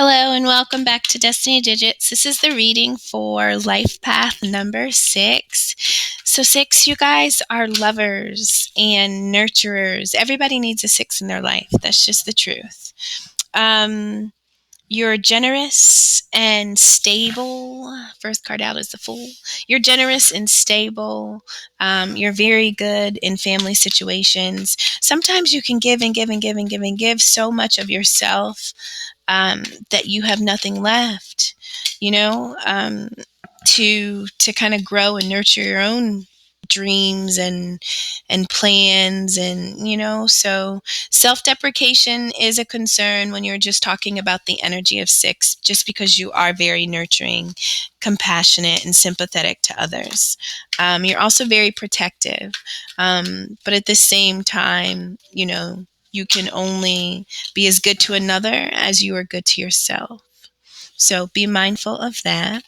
Hello and welcome back to Destiny Digits. This is the reading for life path number 6. So 6, you guys are lovers and nurturers. Everybody needs a 6 in their life. That's just the truth. You're generous and stable. First card out is the Fool. You're generous and stable. You're very good in family situations. Sometimes you can give and give and give and give and give so much of yourself that you have nothing left, you know, to kind of grow and nurture your own dreams and plans, and so self-deprecation is a concern when you're just talking about the energy of 6, just because you are very nurturing, compassionate, and sympathetic to others. You're also very protective, but at the same time, you can only be as good to another as you are good to yourself. So be mindful of that.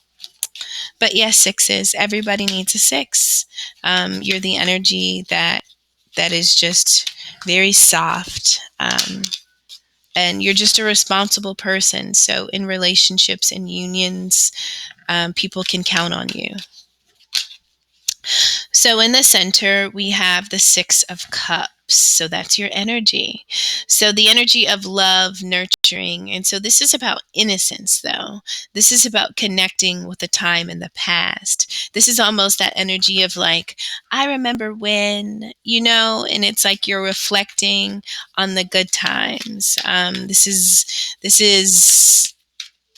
But yes, 6s, everybody needs a 6. You're the energy that is just very soft. And you're just a responsible person. So in relationships and unions, people can count on you. So in the center, we have the 6 of Cups. So that's your energy. So the energy of love, nurturing. And so this is about innocence, though. This is about connecting with a time in the past. This is almost that energy of like, I remember when, and it's like you're reflecting on the good times. This is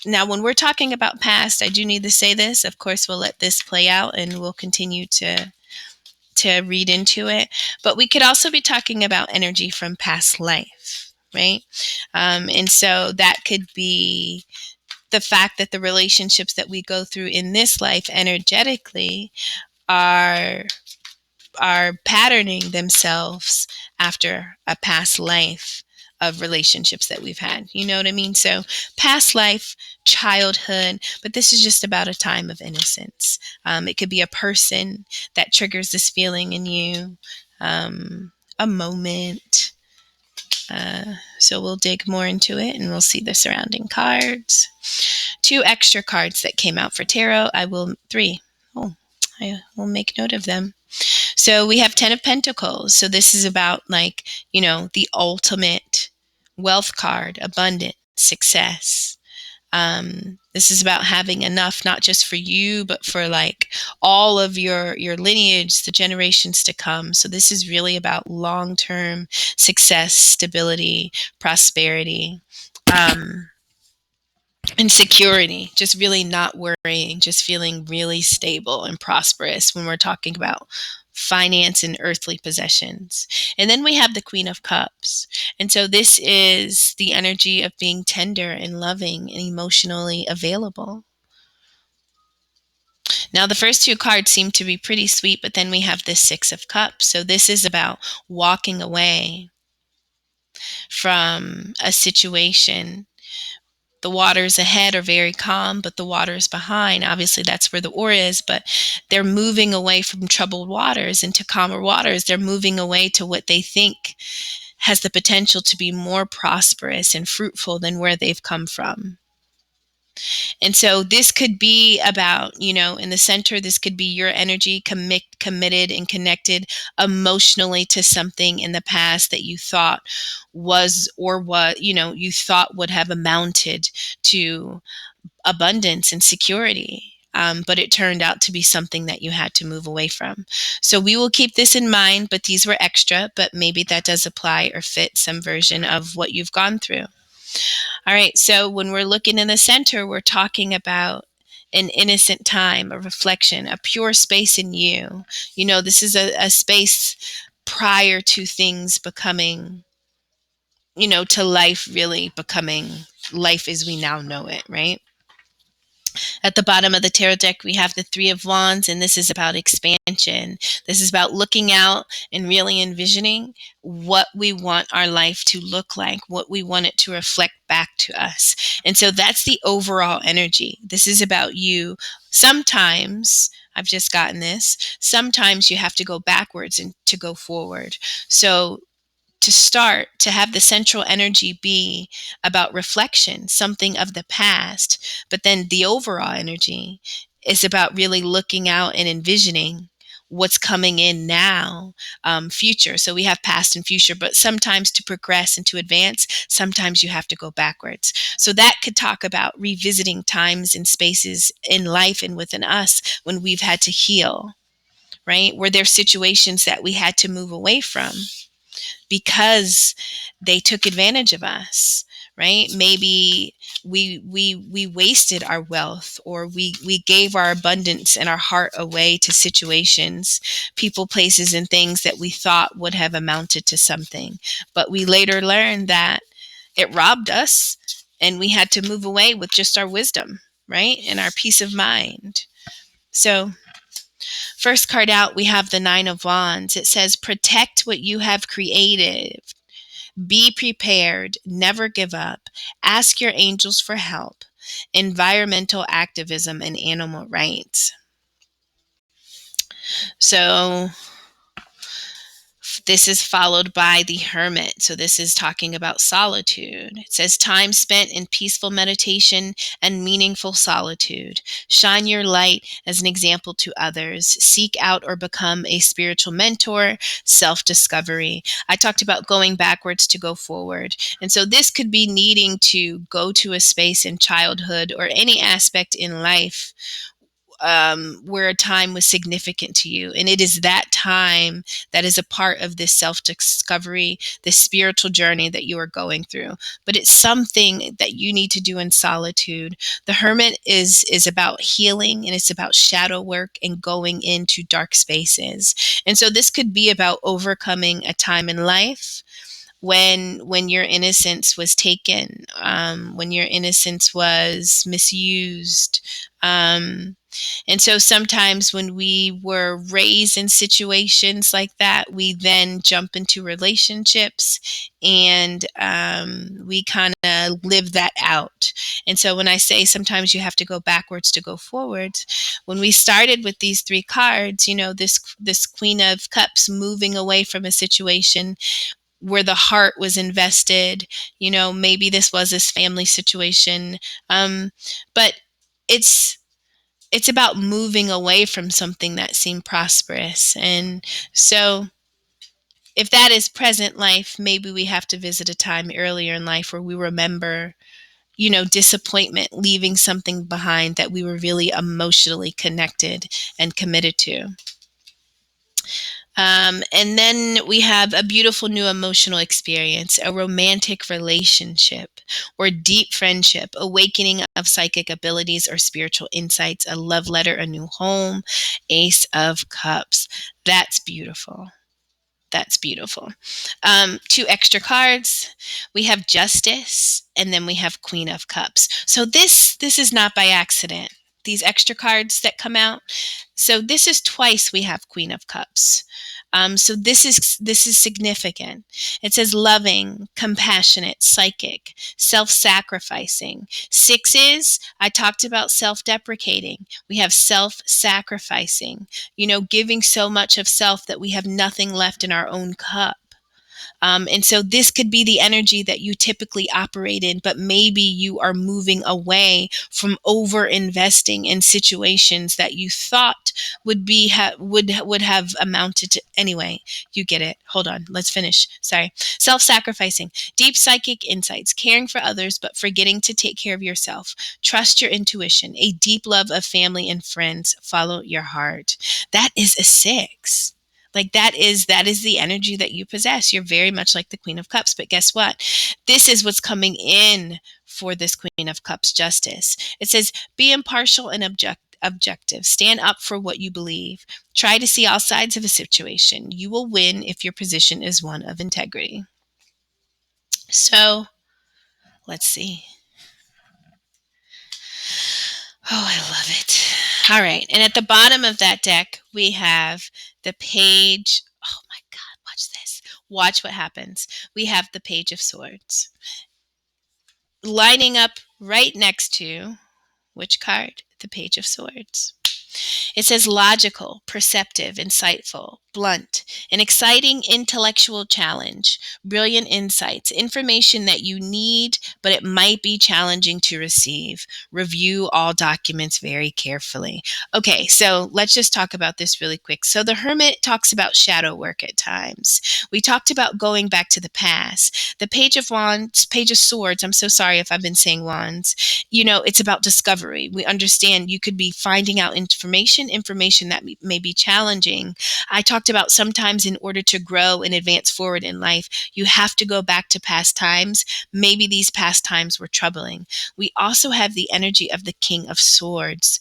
now, when we're talking about past, I do need to say this. Of course, we'll let this play out and we'll continue to read into it. But we could also be talking about energy from past life, right? And so that could be the fact that the relationships that we go through in this life energetically are patterning themselves after a past life of relationships that we've had. You know what I mean? So past life, childhood, but this is just about a time of innocence. It could be a person that triggers this feeling in you, a moment. So we'll dig more into it and we'll see the surrounding cards. 2 extra cards that came out for tarot. 3. I will make note of them. So we have 10 of Pentacles. So this is about the ultimate wealth card, abundance, success. This is about having enough, not just for you, but for all of your lineage, the generations to come. So this is really about long-term success, stability, prosperity, and security, just really not worrying, just feeling really stable and prosperous when we're talking about finance and earthly possessions. And then we have the Queen of Cups. And so this is the energy of being tender and loving and emotionally available. Now, the first 2 cards seem to be pretty sweet, but then we have this 6 of Cups. So this is about walking away from a situation. The waters ahead are very calm, but the waters behind, obviously that's where the aura is, but they're moving away from troubled waters into calmer waters. They're moving away to what they think has the potential to be more prosperous and fruitful than where they've come from. And so this could be about, in the center, this could be your energy committed and connected emotionally to something in the past that you thought was, or what, you thought would have amounted to abundance and security. But it turned out to be something that you had to move away from. So we will keep this in mind, but these were extra, but maybe that does apply or fit some version of what you've gone through. All right, so when we're looking in the center, we're talking about an innocent time, a reflection, a pure space in you. This is a space prior to things becoming, to life really becoming life as we now know it, right? At the bottom of the tarot deck, we have the 3 of Wands, and this is about expansion. This is about looking out and really envisioning what we want our life to look like, what we want it to reflect back to us. And so that's the overall energy. This is about you. Sometimes, I've just gotten this, sometimes you have to go backwards and to go forward. So to start to have the central energy be about reflection, something of the past, but then the overall energy is about really looking out and envisioning what's coming in now, future. So we have past and future, but sometimes to progress and to advance, sometimes you have to go backwards. So that could talk about revisiting times and spaces in life and within us when we've had to heal, right? Were there situations that we had to move away from because they took advantage of us, right? Maybe we wasted our wealth, or we gave our abundance and our heart away to situations, people, places, and things that we thought would have amounted to something, but we later learned that it robbed us, and we had to move away with just our wisdom, right, and our peace of mind. So first card out, we have the Nine of Wands. It says, protect what you have created. Be prepared. Never give up. Ask your angels for help. Environmental activism and animal rights. So this is followed by the Hermit. So this is talking about solitude. It says, time spent in peaceful meditation and meaningful solitude. Shine your light as an example to others. Seek out or become a spiritual mentor. Self-discovery. I talked about going backwards to go forward. And so this could be needing to go to a space in childhood or any aspect in life, where a time was significant to you. And it is that time that is a part of this self-discovery, this spiritual journey that you are going through. But it's something that you need to do in solitude. The Hermit is about healing, and it's about shadow work and going into dark spaces. And so this could be about overcoming a time in life when your innocence was taken, when your innocence was misused. And so sometimes when we were raised in situations like that, we then jump into relationships, and we kind of live that out. And so when I say sometimes you have to go backwards to go forwards, when we started with these three cards, this Queen of Cups moving away from a situation where the heart was invested, maybe this was this family situation, but it's it's about moving away from something that seemed prosperous. And so if that is present life, maybe we have to visit a time earlier in life where we remember, disappointment, leaving something behind that we were really emotionally connected and committed to. And then we have a beautiful new emotional experience, a romantic relationship or deep friendship, awakening of psychic abilities or spiritual insights, a love letter, a new home, Ace of Cups. That's beautiful. That's beautiful. Two extra cards. We have Justice, and then we have Queen of Cups. So this is not by accident. These extra cards that come out. So this is twice we have Queen of Cups. So this is significant. It says loving, compassionate, psychic, self-sacrificing. Sixes, I talked about self-deprecating. We have self-sacrificing, giving so much of self that we have nothing left in our own cup. And so this could be the energy that you typically operate in, but maybe you are moving away from over investing in situations that you thought would have amounted to. Anyway, you get it. Hold on, let's finish. Sorry. Self-sacrificing, deep psychic insights, caring for others, but forgetting to take care of yourself. Trust your intuition, a deep love of family and friends. Follow your heart. That is a six. Like that is the energy that you possess. You're very much like the Queen of Cups, but guess what? This is what's coming in for this Queen of Cups justice. It says, be impartial and objective. Stand up for what you believe. Try to see all sides of a situation. You will win if your position is one of integrity. So let's see. Oh, I love it. All right. And at the bottom of that deck, we have the page. Oh my God, watch this. Watch what happens. We have the Page of Swords lining up right next to which card? The Page of Swords. It says logical, perceptive, insightful, blunt, an exciting intellectual challenge, brilliant insights, information that you need, but it might be challenging to receive. Review all documents very carefully. Okay, so let's just talk about this really quick. So the Hermit talks about shadow work at times. We talked about going back to the past. The Page of Wands, Page of Swords, I'm so sorry if I've been saying wands, it's about discovery. We understand you could be finding out information that may be challenging. I talked about sometimes in order to grow and advance forward in life, you have to go back to past times. Maybe these past times were troubling. We also have the energy of the King of Swords.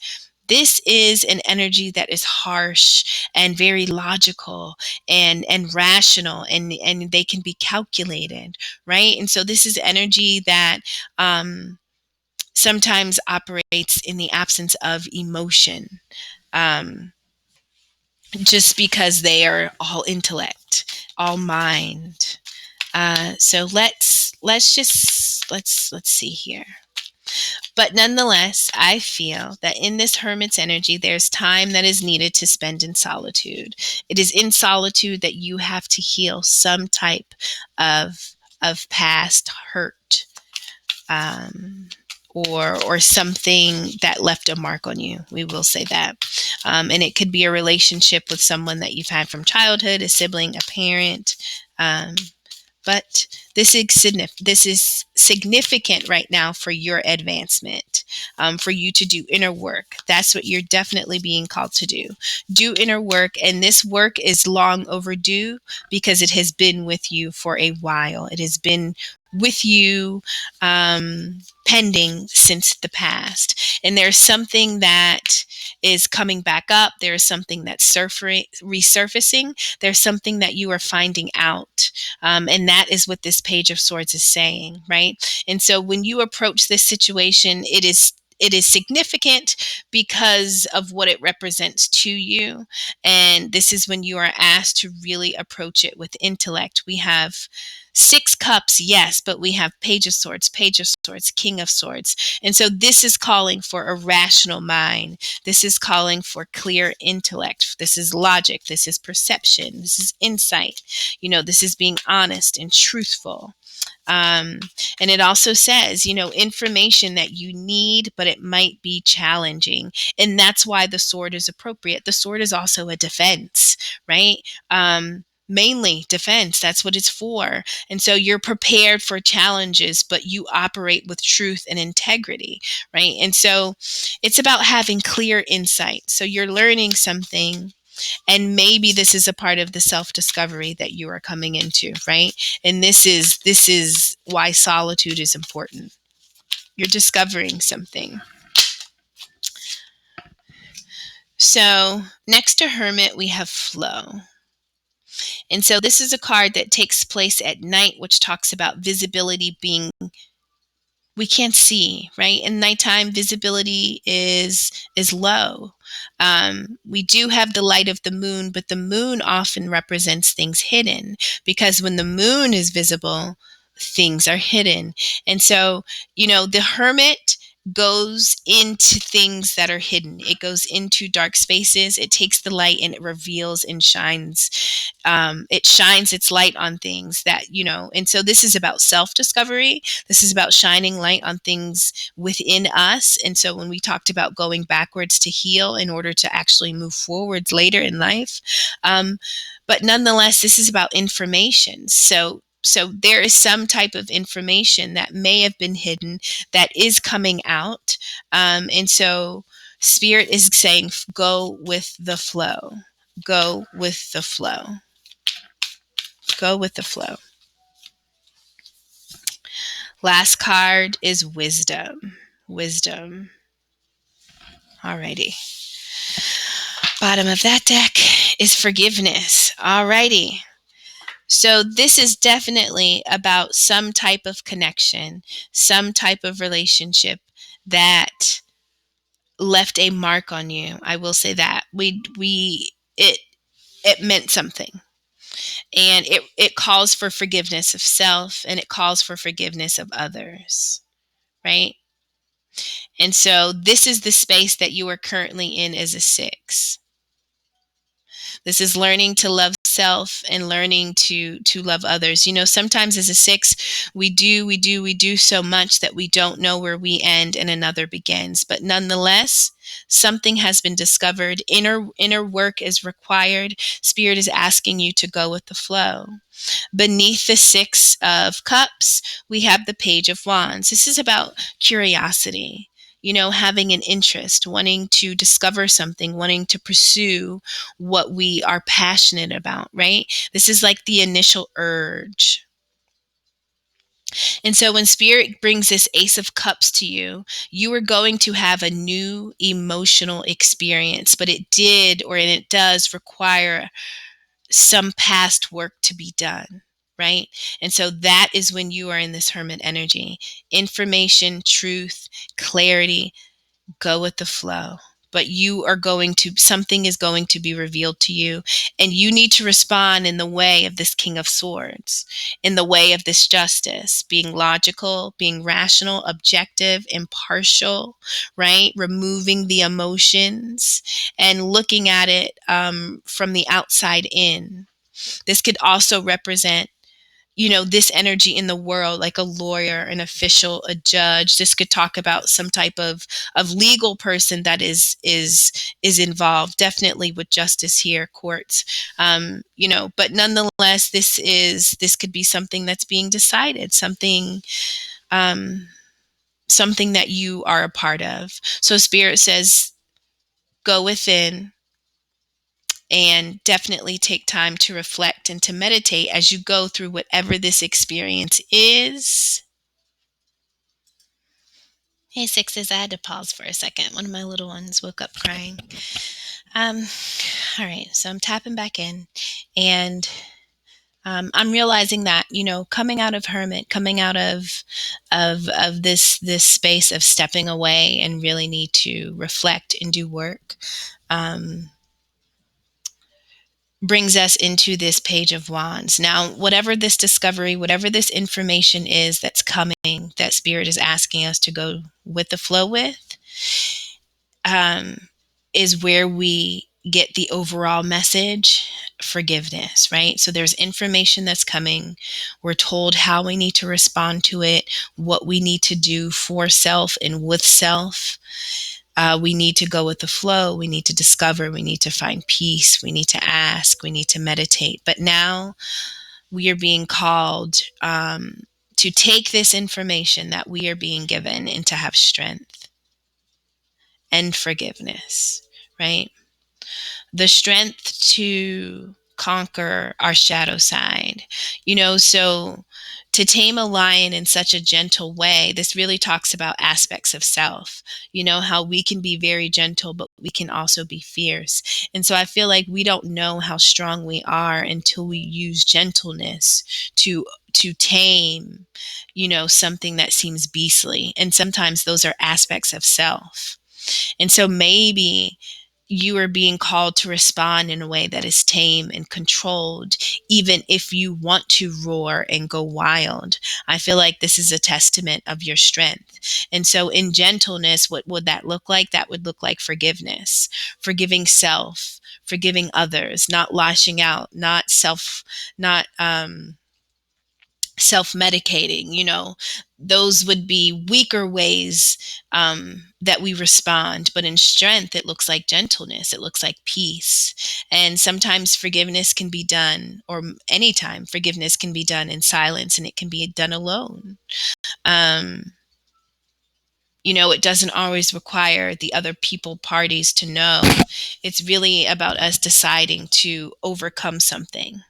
This is an energy that is harsh and very logical and rational, and they can be calculated, right? And so this is energy that sometimes operates in the absence of emotion, um, just because they are all intellect, all mind. So let's see here. But nonetheless, I feel that in this hermit's energy, there's time that is needed to spend in solitude. It is in solitude that you have to heal some type of past hurt, um, or something that left a mark on you. We will say that. And it could be a relationship with someone that you've had from childhood, a sibling, a parent. But this is significant right now for your advancement, for you to do inner work. That's what you're definitely being called to do. Do inner work, and this work is long overdue because it has been with you for a while. It has been with you, pending since the past. And there's something that is coming back up. There's something that's resurfacing. There's something that you are finding out. And that is what this Page of Swords is saying, right? And so when you approach this situation, it is significant because of what it represents to you. And this is when you are asked to really approach it with intellect. We have Six Cups, yes, but we have Page of Swords, King of Swords. And so this is calling for a rational mind. This is calling for clear intellect. This is logic. This is perception. This is insight. This is being honest and truthful. Um, and it also says, information that you need, but it might be challenging. And that's why the sword is appropriate. The sword is also a defense, right? Mainly defense. That's what it's for. And so you're prepared for challenges, but you operate with truth and integrity, right? And so it's about having clear insight. So you're learning something, and maybe this is a part of the self-discovery that you are coming into, right? And this is why solitude is important. You're discovering something. So next to Hermit, we have Flow. And so this is a card that takes place at night, which talks about visibility being, we can't see, right? In nighttime, visibility is low. We do have the light of the moon, but the moon often represents things hidden, because when the moon is visible, things are hidden. And so, the Hermit goes into things that are hidden. It goes into dark spaces. It takes the light and it reveals and shines. It shines its light on things that, and so this is about self-discovery. This is about shining light on things within us. And so when we talked about going backwards to heal in order to actually move forwards later in life, but nonetheless, this is about information. So there is some type of information that may have been hidden that is coming out. And so Spirit is saying, go with the flow. Go with the flow. Go with the flow. Last card is Wisdom. Wisdom. Alrighty. Bottom of that deck is Forgiveness. Alrighty. So this is definitely about some type of connection, some type of relationship that left a mark on you. I will say that. It meant something. And it calls for forgiveness of self, and it calls for forgiveness of others, right? And so this is the space that you are currently in as a 6. This is learning to love self and learning to love others. Sometimes as a six, we do so much that we don't know where we end and another begins. But nonetheless, something has been discovered. Inner work is required. Spirit is asking you to go with the flow. Beneath the Six of Cups, we have the Page of Wands. This is about curiosity, having an interest, wanting to discover something, wanting to pursue what we are passionate about, right? This is like the initial urge. And so when Spirit brings this Ace of Cups to you, you are going to have a new emotional experience, but it does require some past work to be done, right? And so that is when you are in this hermit energy. Information, truth, clarity, go with the flow. But something is going to be revealed to you, and you need to respond in the way of this King of Swords, in the way of this justice, being logical, being rational, objective, impartial, right? Removing the emotions and looking at it from the outside in. This could also represent this energy in the world, like a lawyer, an official, a judge. This could talk about some type of legal person that is involved, definitely with justice here, courts. But nonetheless, this could be something that's being decided, um, something that you are a part of. So Spirit says, go within, and definitely take time to reflect and to meditate as you go through whatever this experience is. Hey, sixes, I had to pause for a second. One of my little ones woke up crying. All right, so I'm tapping back in, and I'm realizing that coming out of hermit, coming out of this space of stepping away and really need to reflect and do work. Brings us into this Page of Wands. Now, whatever this discovery, whatever this information is that's coming, that Spirit is asking us to go with the flow with, is where we get the overall message: forgiveness, right? So there's information that's coming. We're told how we need to respond to it, what we need to do for self and with self. We need to go with the flow. We need to discover. We need to find peace. We need to ask. We need to meditate. But now we are being called to take this information that we are being given and to have strength and forgiveness, right? The strength to conquer our shadow side. So to tame a lion in such a gentle way, this really talks about aspects of self, how we can be very gentle, but we can also be fierce. And so I feel like we don't know how strong we are until we use gentleness to tame, something that seems beastly. And sometimes those are aspects of self. And so maybe you are being called to respond in a way that is tame and controlled, even if you want to roar and go wild. I feel like this is a testament of your strength. And so in gentleness, what would that look like? That would look like forgiveness, forgiving self, forgiving others, not lashing out, not self-medicating. Those would be weaker ways that we respond. But in strength, it looks like gentleness, it looks like peace. And sometimes forgiveness can be done, or anytime forgiveness can be done in silence, and it can be done alone. It doesn't always require the other parties to know. It's really about us deciding to overcome something.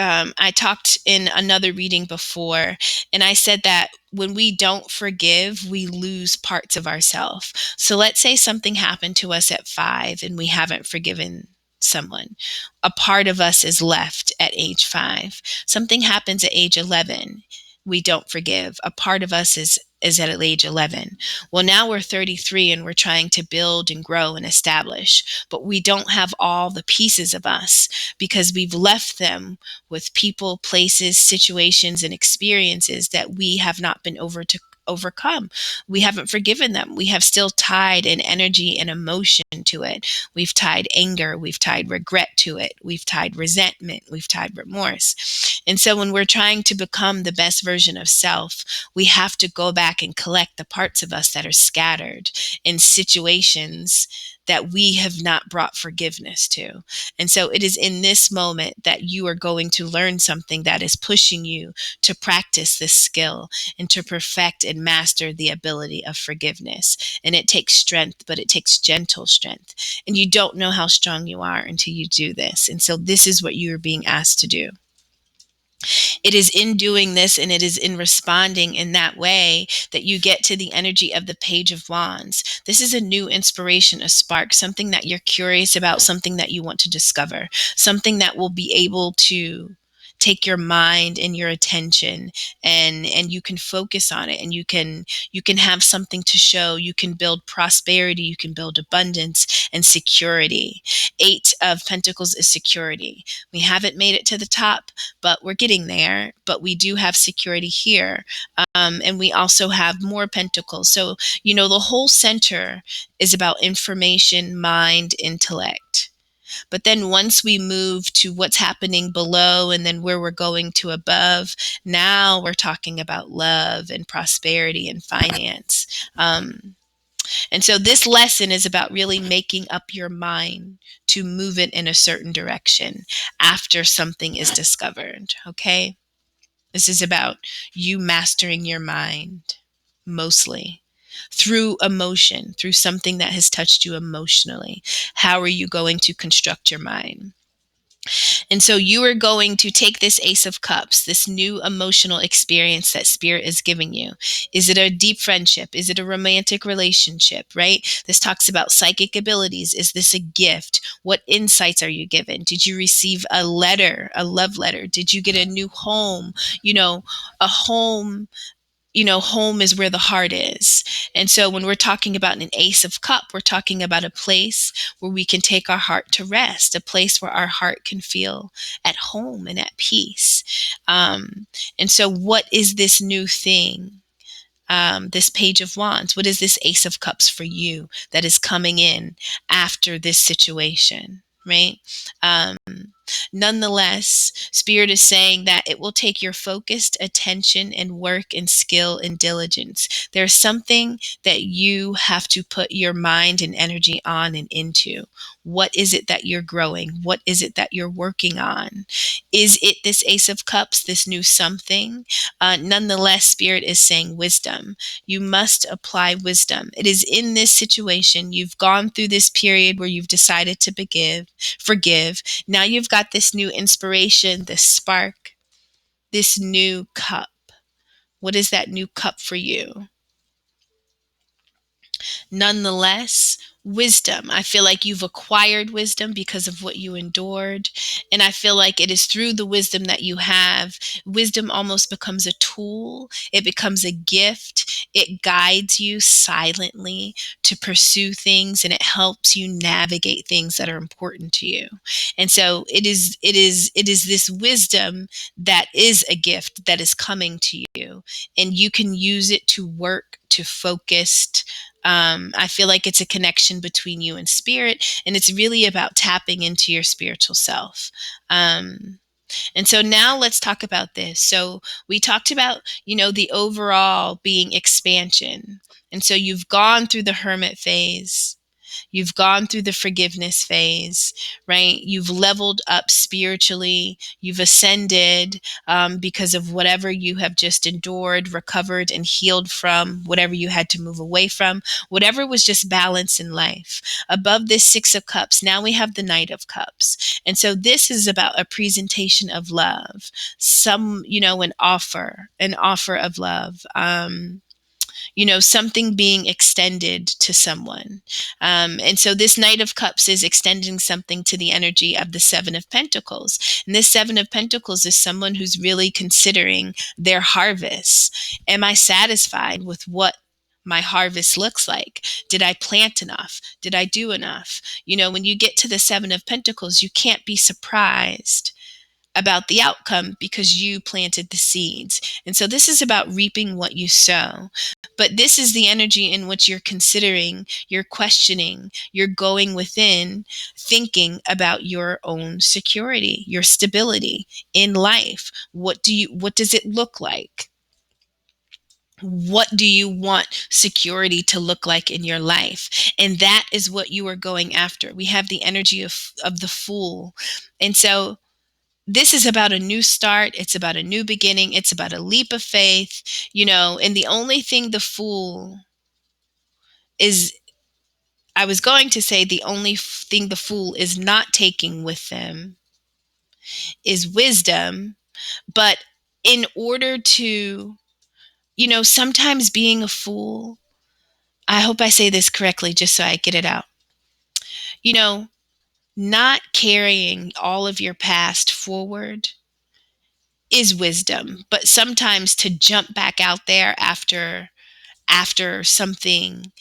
I talked in another reading before, and I said that when we don't forgive, we lose parts of ourselves. So let's say something happened to us at 5 and we haven't forgiven someone. A part of us is left at age 5. Something happens at age 11. We don't forgive. A part of us is is at age 11. Well, now we're 33 and we're trying to build and grow and establish, but we don't have all the pieces of us because we've left them with people, places, situations, and experiences that we have not been overcome. We haven't forgiven them. We have still tied an energy and emotion to it. We've tied anger, we've tied regret to it, we've tied resentment, we've tied remorse. And so when we're trying to become the best version of self, we have to go back and collect the parts of us that are scattered in situations that we have not brought forgiveness to. And so it is in this moment that you are going to learn something that is pushing you to practice this skill and to perfect and master the ability of forgiveness. And it takes strength, but it takes gentle strength. And you don't know how strong you are until you do this. And so this is what you are being asked to do. It is in doing this and it is in responding in that way that you get to the energy of the Page of Wands. This is a new inspiration, a spark, something that you're curious about, something that you want to discover, something that will be able to take your mind and your attention, and you can focus on it, and you can have something to show. You can build prosperity, you can build abundance and security. 8 of Pentacles is security. We haven't made it to the top, but we're getting there. But we do have security here. And we also have more pentacles. So, the whole center is about information, mind, intellect. But then once we move to what's happening below and then where we're going to above, now we're talking about love and prosperity and finance. And so this lesson is about really making up your mind to move it in a certain direction after something is discovered. Okay? This is about you mastering your mind mostly through emotion, through something that has touched you emotionally. How are you going to construct your mind? And so you are going to take this Ace of Cups, this new emotional experience that Spirit is giving you. Is it a deep friendship? Is it a romantic relationship, right? This talks about psychic abilities. Is this a gift? What insights are you given? Did you receive a letter, a love letter? Did you get a new home? A home. Home is where the heart is. And so when we're talking about an Ace of Cup, we're talking about a place where we can take our heart to rest, a place where our heart can feel at home and at peace. And so what is this new thing? This Page of Wands, what is this Ace of Cups for you that is coming in after this situation, right? Nonetheless, Spirit is saying that it will take your focused attention and work and skill and diligence. There's something that you have to put your mind and energy on and into. What is it that you're growing? What is it that you're working on? Is it this Ace of Cups, this new something? Nonetheless, Spirit is saying wisdom. You must apply wisdom. It is in this situation. You've gone through this period where you've decided to forgive. Now you've got this new inspiration, this spark, this new cup. What is that new cup for you? Nonetheless, wisdom. I feel like you've acquired wisdom because of what you endured. And I feel like it is through the wisdom that you have. Wisdom almost becomes a tool. It becomes a gift. It guides you silently to pursue things, and it helps you navigate things that are important to you. And so it is this wisdom that is a gift that is coming to you, and you can use it to work, to focus. I feel like it's a connection between you and Spirit, and it's really about tapping into your spiritual self. And so now let's talk about this. So we talked about, the overall being expansion. And so you've gone through the hermit phase. You've gone through the forgiveness phase, right? You've leveled up spiritually. You've ascended because of whatever you have just endured, recovered, and healed from, whatever you had to move away from, whatever was just balance in life. Above this Six of Cups, now we have the Knight of Cups. And so this is about a presentation of love, an offer of love. something being extended to someone. And so this Knight of Cups is extending something to the energy of the Seven of Pentacles. And this Seven of Pentacles is someone who's really considering their harvest. Am I satisfied with what my harvest looks like? Did I plant enough? Did I do enough? When you get to the Seven of Pentacles, you can't be surprised about the outcome because you planted the seeds. And so this is about reaping what you sow. But this is the energy in which you're considering, you're questioning, you're going within, thinking about your own security, your stability in life. What does it look like? What do you want security to look like in your life? And that is what you are going after. We have the energy of the Fool. And so this is about a new start. It's about a new beginning. It's about a leap of faith, and the only thing the Fool is, I was going to say the only thing the Fool is not taking with them is wisdom. But in order to, sometimes being a fool, I hope I say this correctly just so I get it out. Not carrying all of your past forward is wisdom, but sometimes to jump back out there after something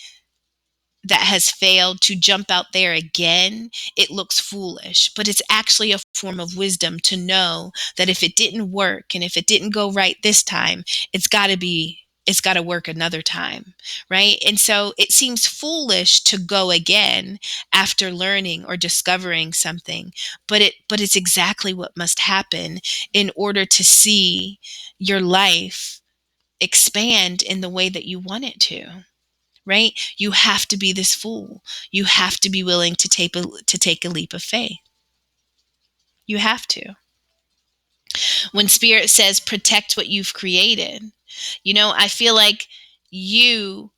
that has failed, to jump out there again, it looks foolish, but it's actually a form of wisdom to know that if it didn't work and if it didn't go right this time, it's got to work another time, right? And so it seems foolish to go again after learning or discovering something, but it's exactly what must happen in order to see your life expand in the way that you want it to. Right? You have to be this fool. You have to be willing to take a leap of faith. You have to. When Spirit says protect what you've created, I feel like you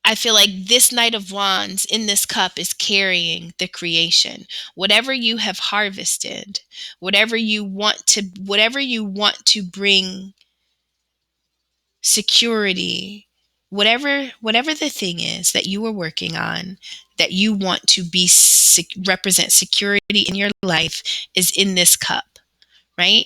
I feel like this Knight of Wands in this cup is carrying the creation. Whatever you have harvested, whatever you want to bring security, whatever the thing is that you are working on, that you want to be represent security in your life, is in this cup, right?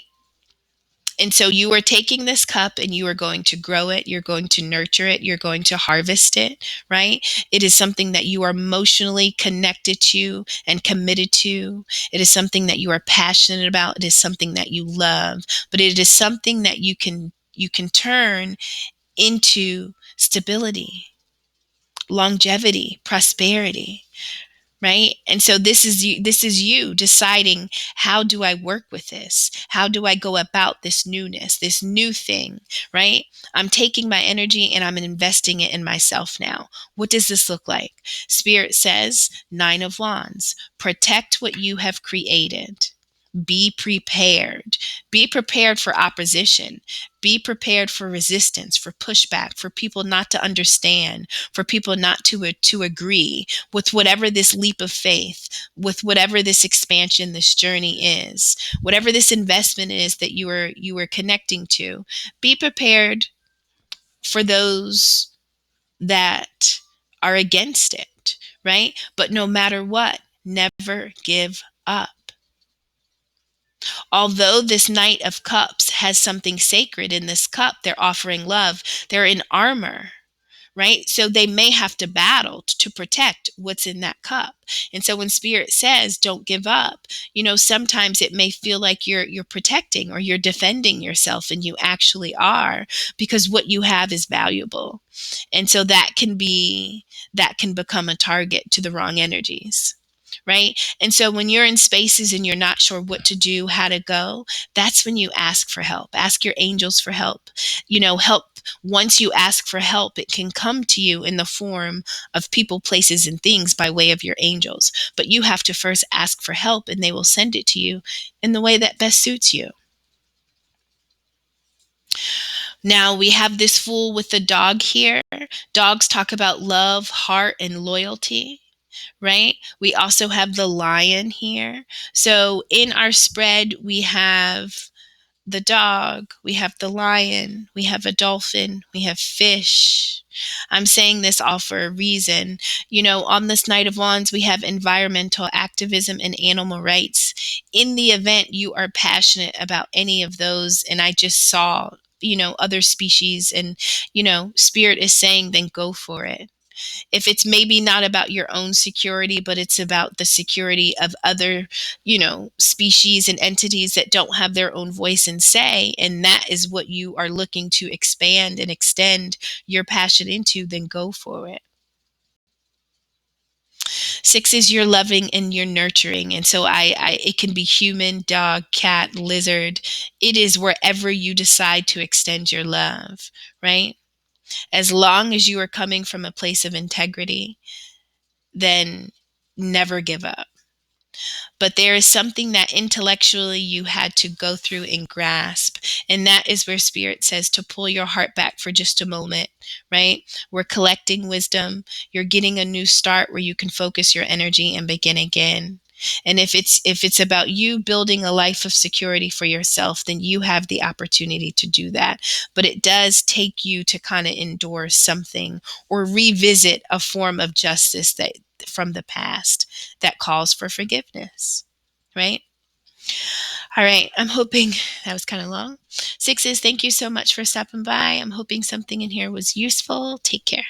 And so you are taking this cup and you are going to grow it, you're going to nurture it, you're going to harvest it, right? It is something that you are emotionally connected to and committed to. It is something that you are passionate about. It is something that you love, but it is something that you can turn into stability, longevity, prosperity, right? And so this is you deciding, how do I work with this? How do I go about this newness, this new thing, right? I'm taking my energy and I'm investing it in myself now. What does this look like? Spirit says, Nine of Wands, protect what you have created. Be prepared. Be prepared for opposition. Be prepared for resistance, for pushback, for people not to understand, for people not to agree with whatever this leap of faith, with whatever this expansion, this journey is, whatever this investment is that you are connecting to. Be prepared for those that are against it, right? But no matter what, never give up. Although this Knight of Cups has something sacred in this cup, they're offering love. They're in armor, right? So they may have to battle to protect what's in that cup. And so when Spirit says, don't give up, sometimes it may feel like you're protecting or you're defending yourself, and you actually are, because what you have is valuable. And so that can become a target to the wrong energies. Right. And so when you're in spaces and you're not sure what to do, how to go, that's when you ask for help. Ask your angels for help. Help. Once you ask for help, it can come to you in the form of people, places, and things by way of your angels. But you have to first ask for help, and they will send it to you in the way that best suits you. Now we have this Fool with the dog here. Dogs talk about love, heart, and loyalty. Right? We also have the Lion here. So in our spread, we have the dog, we have the lion, we have a dolphin, we have fish. I'm saying this all for a reason. On this Knight of Wands, we have environmental activism and animal rights. In the event you are passionate about any of those, and I just saw, other species, and, Spirit is saying, then go for it. If it's maybe not about your own security, but it's about the security of other, species and entities that don't have their own voice and say, and that is what you are looking to expand and extend your passion into, then go for it. Six is you're loving and you're nurturing. And so it can be human, dog, cat, lizard. It is wherever you decide to extend your love, right? As long as you are coming from a place of integrity, then never give up. But there is something that intellectually you had to go through and grasp. And that is where Spirit says to pull your heart back for just a moment, right? We're collecting wisdom. You're getting a new start where you can focus your energy and begin again. And if it's about you building a life of security for yourself, then you have the opportunity to do that. But it does take you to kind of endure something or revisit a form of justice that from the past that calls for forgiveness, right? All right. I'm hoping that was kind of long. Sixes, thank you so much for stopping by. I'm hoping something in here was useful. Take care.